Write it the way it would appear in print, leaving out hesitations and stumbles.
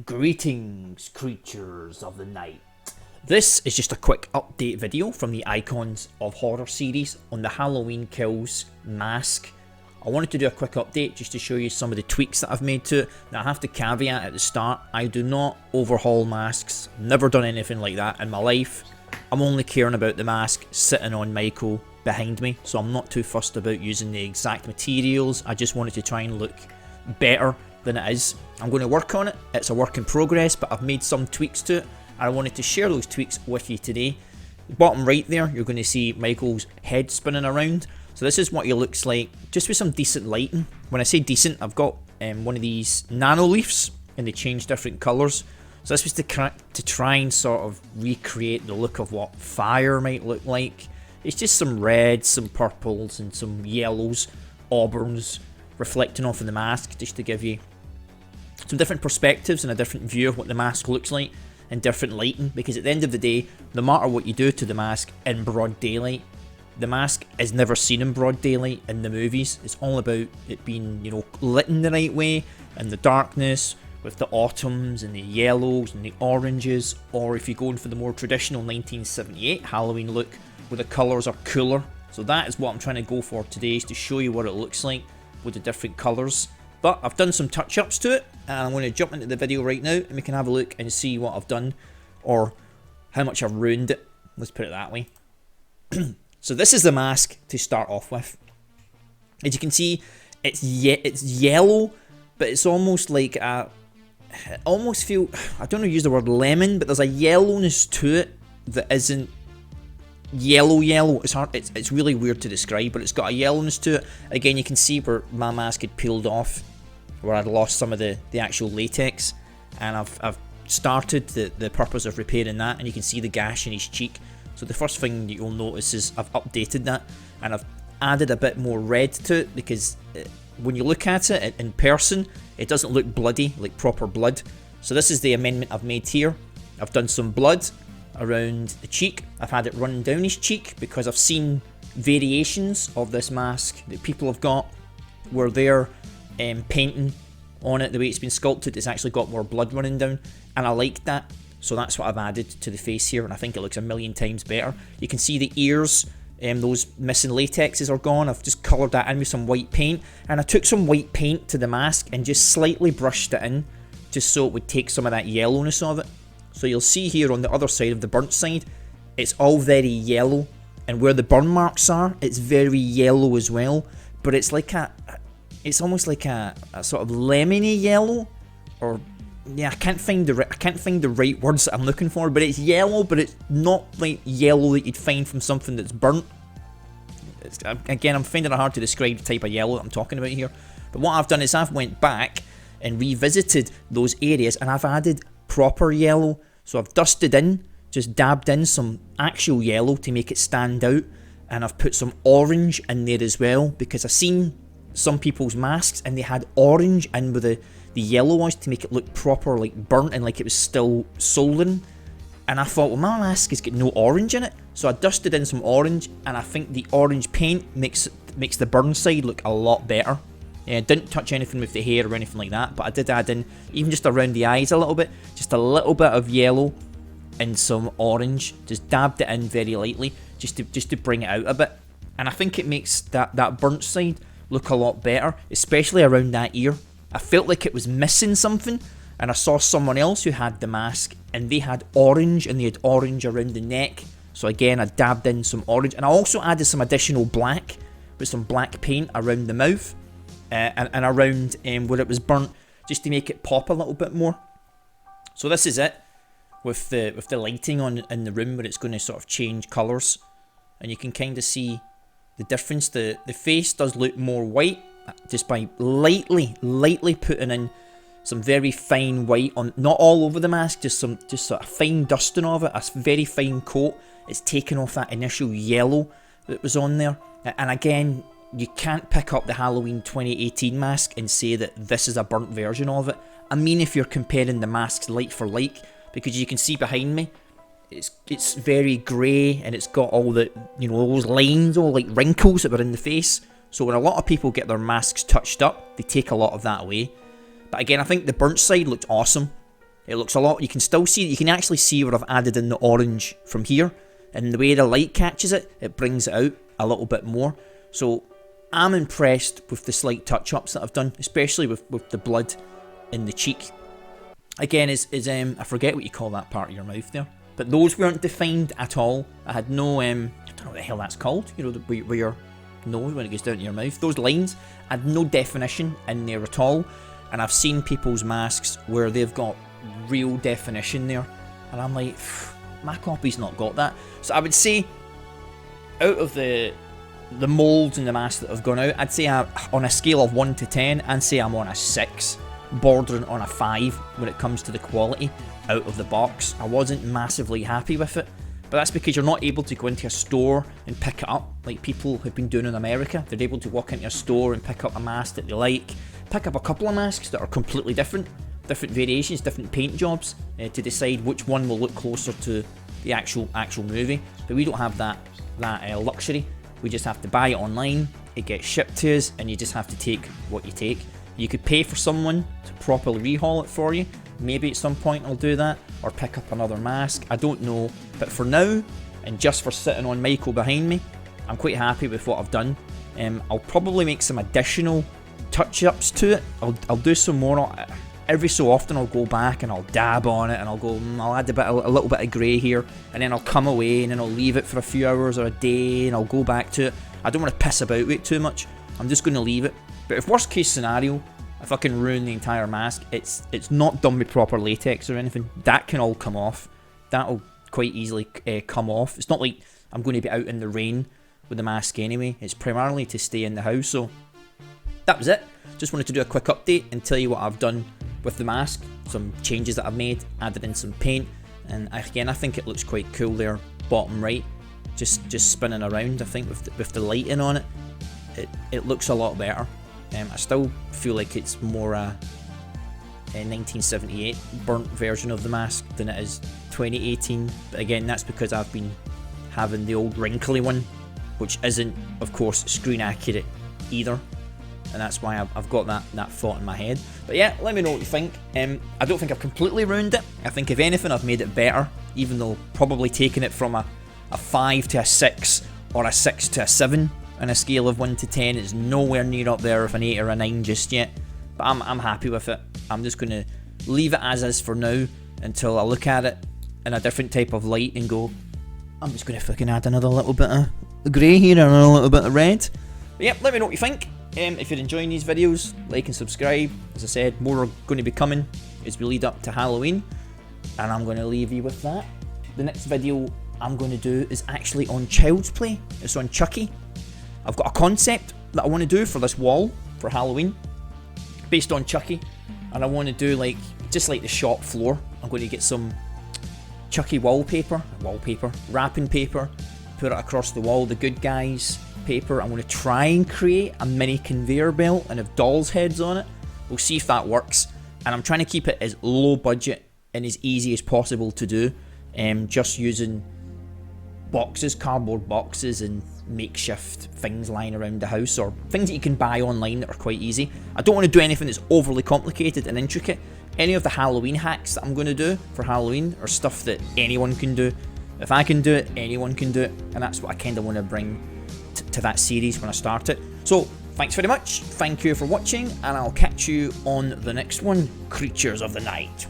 Greetings, creatures of the night. This is just a quick update video from the Icons of Horror series on the Halloween Kills mask. I wanted to do a quick update just to show you some of the tweaks that I've made to it. Now I have to caveat at the start, I do not overhaul masks, never done anything like that in my life. I'm only caring about the mask sitting on Michael behind me, so I'm not too fussed about using the exact materials. I just wanted to try and look better than it is. I'm going to work on it, it's a work in progress, but I've made some tweaks to it and I wanted to share those tweaks with you today. Bottom right there, you're going to see Michael's head spinning around. So this is what he looks like, just with some decent lighting. When I say decent, I've got one of these nano leaves and they change different colours. So this was to try and sort of recreate the look of what fire might look like. It's just some reds, some purples and some yellows, auburns, reflecting off of the mask, just to give you some different perspectives and a different view of what the mask looks like in different lighting. Because at the end of the day, no matter what you do to the mask in broad daylight, the mask is never seen in broad daylight in the movies. It's all about it being, you know, lit in the right way, and the darkness with the autumns and the yellows and the oranges, or if you're going for the more traditional 1978 Halloween look where the colours are cooler. So that is what I'm trying to go for today, is to show you what it looks like with the different colours. But I've done some touch-ups to it, and I'm going to jump into the video right now and we can have a look and see what I've done, or how much I've ruined it. Let's put it that way. So this is the mask to start off with. As you can see, it's yellow, but it's almost like a... I almost feel... I don't know use the word lemon, but there's a yellowness to it that isn't yellow. It's hard. It's really weird to describe, but it's got a yellowness to it. Again, you can see where my mask had peeled off, where I'd lost some of the actual latex, and I've started the purpose of repairing that, and you can see the gash in his cheek. So the first thing that you'll notice is I've updated that, and I've added a bit more red to it, because when you look at it in person, it doesn't look bloody, like proper blood. So this is the amendment I've made here. I've done some blood around the cheek. I've had it run down his cheek because I've seen variations of this mask that people have got where they're painting on it, the way it's been sculpted, it's actually got more blood running down, and I like that. So that's what I've added to the face here, and I think it looks a million times better. You can see the ears, those missing latexes are gone. I've just coloured that in with some white paint, and I took some white paint to the mask and just slightly brushed it in, just so it would take some of that yellowness of it. So you'll see here on the other side of the burnt side, it's all very yellow, and where the burn marks are, it's very yellow as well. But it's like it's almost like a sort of lemony yellow, or yeah, I can't find the right words that I'm looking for. But it's yellow, but it's not like yellow that you'd find from something that's burnt. Again, I'm finding it hard to describe the type of yellow that I'm talking about here. But what I've done is I've went back and revisited those areas, and I've added proper yellow. So I've dusted in, just dabbed in some actual yellow to make it stand out, and I've put some orange in there as well, because I've seen some people's masks and they had orange in with the yellow ones to make it look proper, like burnt and like it was still soldering. And I thought, well, my mask has got no orange in it, so I dusted in some orange, and I think the orange paint makes the burn side look a lot better. I didn't touch anything with the hair or anything like that, but I did add in, even just around the eyes a little bit, just a little bit of yellow and some orange. Just dabbed it in very lightly, just to bring it out a bit. And I think it makes that burnt side look a lot better, especially around that ear. I felt like it was missing something, and I saw someone else who had the mask, and they had orange, and they had orange around the neck. So again, I dabbed in some orange, and I also added some additional black, with some black paint around the mouth. And around where it was burnt, just to make it pop a little bit more. So this is it with the lighting on in the room, where it's going to sort of change colours, and you can kind of see the difference. The face does look more white just by lightly putting in some very fine white on, not all over the mask, just sort of fine dusting of it, a very fine coat. It's taken off that initial yellow that was on there, and again, you can't pick up the Halloween 2018 mask and say that this is a burnt version of it. I mean, if you're comparing the masks like for like, because you can see behind me, it's very grey, and it's got all the, you know, those lines, all like wrinkles that were in the face. So when a lot of people get their masks touched up, they take a lot of that away. But again, I think the burnt side looked awesome. It looks a lot, you can still see, you can actually see where I've added in the orange from here, and the way the light catches it, it brings it out a little bit more. So I'm impressed with the slight touch-ups that I've done, especially with the blood in the cheek. Again, I forget what you call that part of your mouth there, but those weren't defined at all. I had no, I don't know what the hell that's called, you know, where your nose, when it goes down to your mouth, those lines, had no definition in there at all. And I've seen people's masks where they've got real definition there, and I'm like, my copy's not got that. So I would say, out of the molds and the masks that have gone out, I'd say on a scale of 1 to 10, I'd say I'm on a 6, bordering on a 5 when it comes to the quality out of the box. I wasn't massively happy with it, but that's because you're not able to go into a store and pick it up like people have been doing in America. They're able to walk into a store and pick up a mask that they like, pick up a couple of masks that are completely different variations, different paint jobs, to decide which one will look closer to the actual movie. But we don't have that luxury. We just have to buy it online, it gets shipped to us, and you just have to take what you take. You could pay for someone to properly rehaul it for you. Maybe at some point I'll do that, or pick up another mask, I don't know. But for now, and just for sitting on Michael behind me, I'm quite happy with what I've done. I'll probably make some additional touch-ups to it. I'll do some more. Every so often I'll go back and I'll dab on it, and I'll add a little bit of grey here, and then I'll come away and then I'll leave it for a few hours or a day, and I'll go back to it. I don't want to piss about with it too much. I'm just going to leave it. But if worst case scenario, if I can ruin the entire mask, it's not done with proper latex or anything. That can all come off. That'll quite easily come off. It's not like I'm going to be out in the rain with the mask anyway. It's primarily to stay in the house. So that was it. Just wanted to do a quick update and tell you what I've done with the mask, some changes that I've made, added in some paint, and again I think it looks quite cool there, bottom right, just spinning around. I think with the lighting on it, it looks a lot better. I still feel like it's more a 1978 burnt version of the mask than it is 2018, but again that's because I've been having the old wrinkly one, which isn't of course screen accurate either, and that's why I've got that thought in my head. But yeah, let me know what you think. I don't think I've completely ruined it. I think if anything I've made it better, even though probably taking it from a 5 to a 6 or a 6 to a 7 on a scale of 1 to 10 is nowhere near up there with an 8 or a 9 just yet. But I'm happy with it. I'm just going to leave it as is for now until I look at it in a different type of light and go, I'm just going to fucking add another little bit of grey here and a little bit of red. But yeah, let me know what you think. If you're enjoying these videos, like and subscribe. As I said, more are going to be coming as we lead up to Halloween, and I'm going to leave you with that. The next video I'm going to do is actually on Child's Play. It's on Chucky. I've got a concept that I want to do for this wall for Halloween based on Chucky, and I want to do just like the shop floor. I'm going to get some Chucky wallpaper, wrapping paper, put it across the wall, the good guys paper. I'm going to try and create a mini conveyor belt and have dolls' heads on it. We'll see if that works, and I'm trying to keep it as low budget and as easy as possible to do, just using boxes, cardboard boxes, and makeshift things lying around the house, or things that you can buy online that are quite easy. I don't want to do anything that's overly complicated and intricate. Any of the Halloween hacks that I'm going to do for Halloween are stuff that anyone can do. If I can do it, anyone can do it, and that's what I kind of want to bring to that series when I start it. So thanks very much, thank you for watching, and I'll catch you on the next one, Creatures of the Night.